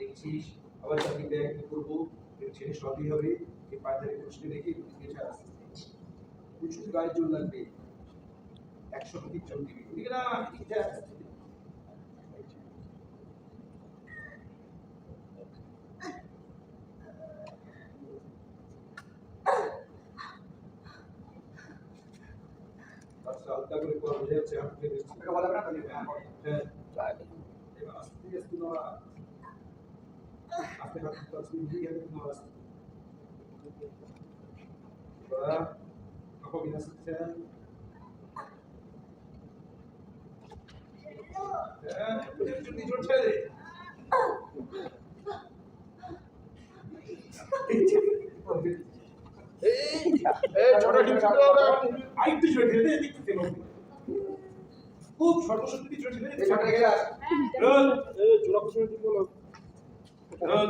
দেখছিস আবার চাকরি ব্যাগ কি করবো ছেলে সবই হবে এই পায়দারি প্রশ্ন রেখে লিখে আসছে তুই শুধু গায়ে জোর লাগবে 100 কোটি জোর দিবি ঠিক না লিখে আসছে আলাদা করে পড়া বোঝা যাচ্ছে আপনি আপনাকে বলা না হ্যাঁ এবার আস্তে আস্তে না আপনি হাত পাচ্ছেন দিয়ে হাতে না আসছে বা আপনি বিনাশিত হ্যাঁ যদি জোর ছেড়ে দে এই ছোট ডিপটা আইটি জোর ছেড়ে দে দিতে খুব ছোট ছোট ছোট ছেড়ে দে ছোট গেলা রোল এই জোড়া প্রশ্ন ঠিক বলো রোল